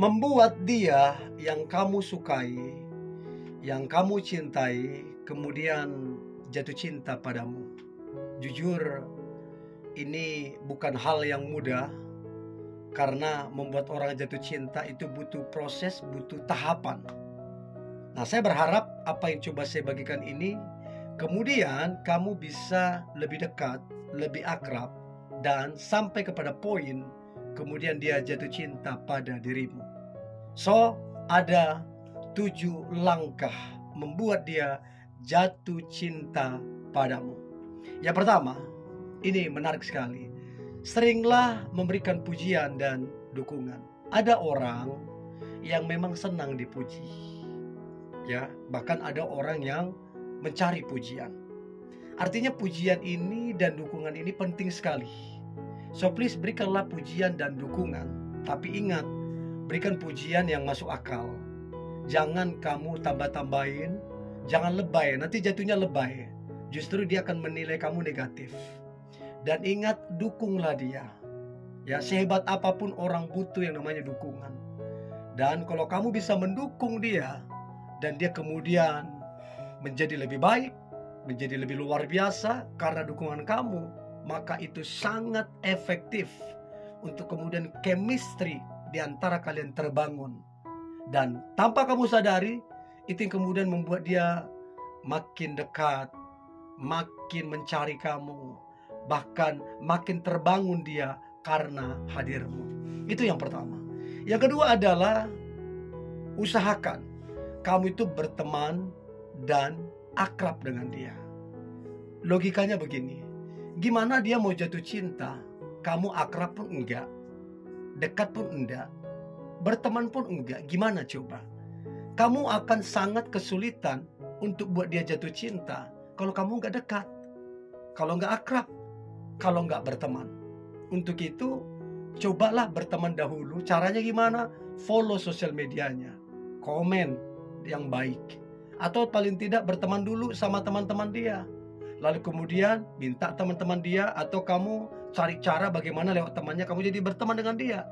membuat dia yang kamu sukai, yang kamu cintai, kemudian jatuh cinta padamu. Jujur, ini bukan hal yang mudah, karena membuat orang jatuh cinta itu butuh proses, butuh tahapan. Nah, saya berharap apa yang coba saya bagikan ini, kemudian kamu bisa lebih dekat, lebih akrab, dan sampai kepada poin, kemudian dia jatuh cinta pada dirimu. So, ada 7 langkah membuat dia jatuh cinta padamu. Yang pertama, ini menarik sekali. Seringlah memberikan pujian dan dukungan. Ada orang yang memang senang dipuji. Ya, bahkan ada orang yang mencari pujian. Artinya pujian ini dan dukungan ini penting sekali. So please berikanlah pujian dan dukungan. Tapi ingat, berikan pujian yang masuk akal. Jangan kamu tambah-tambahin, jangan lebay, nanti jatuhnya lebay. Justru dia akan menilai kamu negatif. Dan ingat, dukunglah dia. Ya, sehebat apapun orang butuh yang namanya dukungan. Dan kalau kamu bisa mendukung dia, dan dia kemudian menjadi lebih baik, menjadi lebih luar biasa karena dukungan kamu, maka itu sangat efektif untuk kemudian chemistry di antara kalian terbangun. Dan tanpa kamu sadari, itu yang kemudian membuat dia makin dekat, makin mencari kamu, bahkan makin terbangun dia karena hadirmu. Itu yang pertama. Yang kedua adalah usahakan kamu itu berteman dan akrab dengan dia. Logikanya begini, gimana dia mau jatuh cinta, kamu akrab pun enggak, dekat pun enggak, berteman pun enggak, gimana coba? Kamu akan sangat kesulitan untuk buat dia jatuh cinta kalau kamu enggak dekat, kalau enggak akrab, kalau enggak berteman. Untuk itu, cobalah berteman dahulu. Caranya gimana? Follow sosial medianya, komen yang baik, atau paling tidak berteman dulu sama teman-teman dia. Lalu kemudian minta teman-teman dia, atau kamu cari cara bagaimana lewat temannya kamu jadi berteman dengan dia.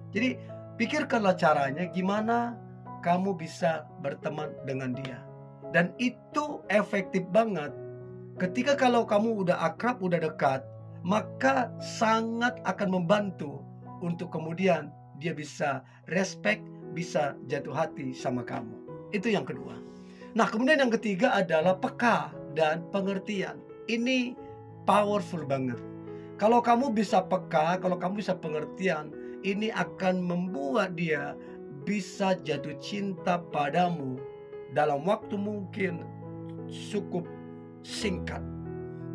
Jadi pikirkanlah caranya gimana kamu bisa berteman dengan dia. Dan itu efektif banget. Ketika kalau kamu udah akrab, udah dekat, maka sangat akan membantu untuk kemudian dia bisa respect, bisa jatuh hati sama kamu. Itu yang kedua. Nah, kemudian yang ketiga adalah peka dan pengertian. Ini powerful banget. Kalau kamu bisa peka, kalau kamu bisa pengertian, ini akan membuat dia bisa jatuh cinta padamu dalam waktu mungkin cukup singkat.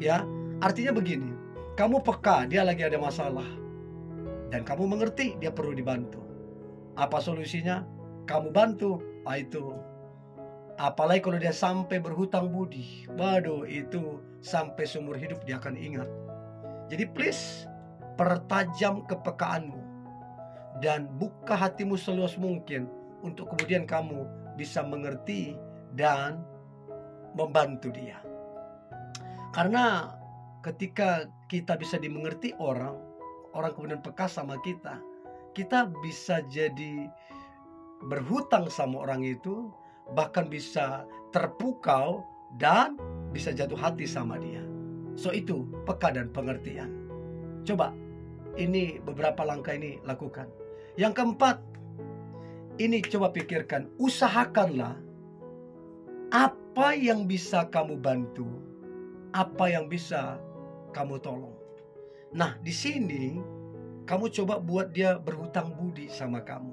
Ya, artinya begini, kamu peka dia lagi ada masalah, dan kamu mengerti dia perlu dibantu. Apa solusinya? Kamu bantu. Itu. Apalagi kalau dia sampai berhutang budi, waduh, itu sampai seumur hidup dia akan ingat. Jadi please, pertajam kepekaanmu dan buka hatimu seluas mungkin untuk kemudian kamu bisa mengerti dan membantu dia. Karena ketika kita bisa dimengerti orang kemudian peka sama kita bisa jadi berhutang sama orang itu, bahkan bisa terpukau dan bisa jatuh hati sama dia. So itu peka dan pengertian. Coba ini beberapa langkah ini lakukan. Yang keempat, ini coba pikirkan, usahakanlah apa yang bisa kamu bantu, apa yang bisa kamu tolong. Nah, di sini kamu coba buat dia berhutang budi sama kamu.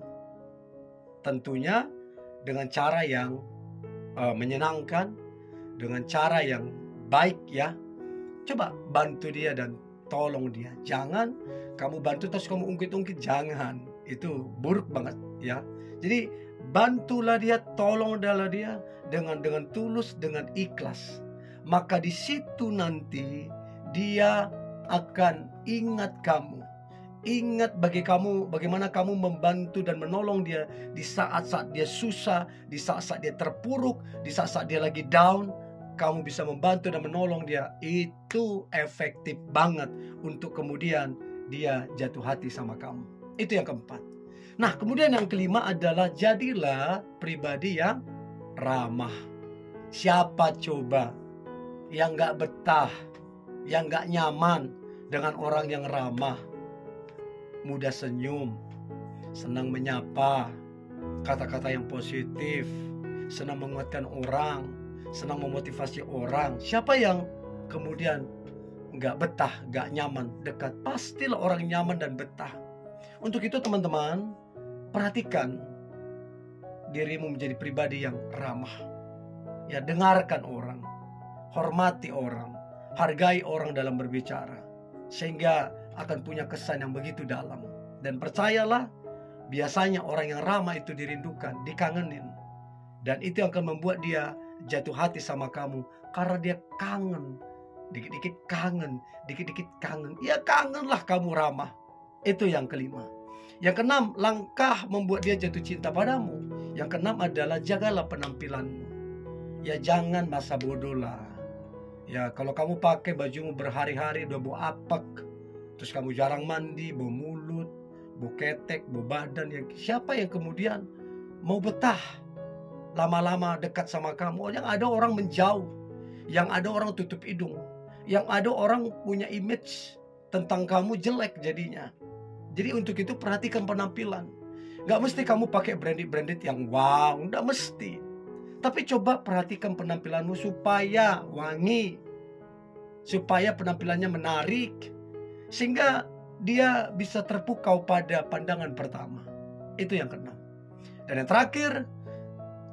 Tentunya dengan cara yang menyenangkan, dengan cara yang baik ya. Coba bantu dia dan tolong dia. Jangan kamu bantu terus kamu ungkit-ungkit, jangan. Itu buruk banget ya. Jadi bantulah dia, tolonglah dia dengan tulus, dengan ikhlas. Maka di situ nanti dia akan ingat kamu. Ingat bagaimana kamu membantu dan menolong dia di saat-saat dia susah, di saat-saat dia terpuruk, di saat-saat dia lagi down. Kamu bisa membantu dan menolong dia. Itu efektif banget untuk kemudian dia jatuh hati sama kamu. Itu yang keempat. Nah, kemudian yang kelima adalah jadilah pribadi yang ramah. Siapa coba yang gak betah, yang gak nyaman dengan orang yang ramah, mudah senyum, senang menyapa, kata-kata yang positif, senang menguatkan orang, senang memotivasi orang. Siapa yang kemudian gak betah, gak nyaman dekat? Pastilah orang nyaman dan betah. Untuk itu teman-teman, perhatikan dirimu menjadi pribadi yang ramah. Ya, dengarkan orang, hormati orang, hargai orang dalam berbicara, sehingga akan punya kesan yang begitu dalam. Dan percayalah, biasanya orang yang ramah itu dirindukan, dikangenin. Dan itu yang akan membuat dia jatuh hati sama kamu, karena dia kangen. Dikit-dikit kangen, dikit-dikit kangen. Ya, kangenlah kamu ramah. Itu yang kelima. Yang keenam, langkah membuat dia jatuh cinta padamu. Yang keenam adalah jagalah penampilanmu. Ya, jangan masa bodoh lah. Ya, kalau kamu pakai bajumu berhari-hari udah bau apek, terus kamu jarang mandi, bau mulut, bau ketek, bau badan, ya siapa yang kemudian mau betah lama-lama dekat sama kamu? Yang ada orang menjauh, yang ada orang tutup hidung, yang ada orang punya image tentang kamu jelek jadinya. Jadi untuk itu perhatikan penampilan. Gak mesti kamu pakai branded yang wow, gak mesti. Tapi coba perhatikan penampilanmu supaya wangi, supaya penampilannya menarik, sehingga dia bisa terpukau pada pandangan pertama. Itu yang keenam. Dan yang terakhir,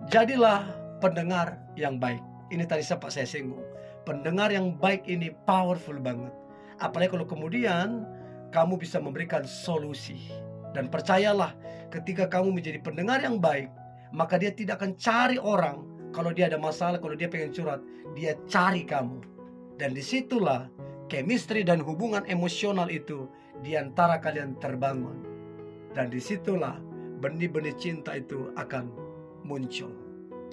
jadilah pendengar yang baik. Ini tadi sempat saya singgung. Pendengar yang baik ini powerful banget. Apalagi kalau kemudian kamu bisa memberikan solusi. Dan percayalah, ketika kamu menjadi pendengar yang baik, maka dia tidak akan cari orang. Kalau dia ada masalah, kalau dia pengen curhat, dia cari kamu. Dan disitulah chemistry dan hubungan emosional itu di antara kalian terbangun. Dan disitulah benih-benih cinta itu akan muncul.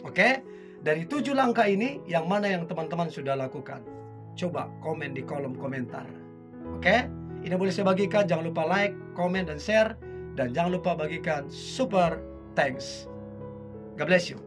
Oke? Dari 7 langkah ini, yang mana yang teman-teman sudah lakukan? Coba komen di kolom komentar. Oke? Ini boleh saya bagikan. Jangan lupa like, komen, dan share. Dan jangan lupa bagikan super thanks. God bless you.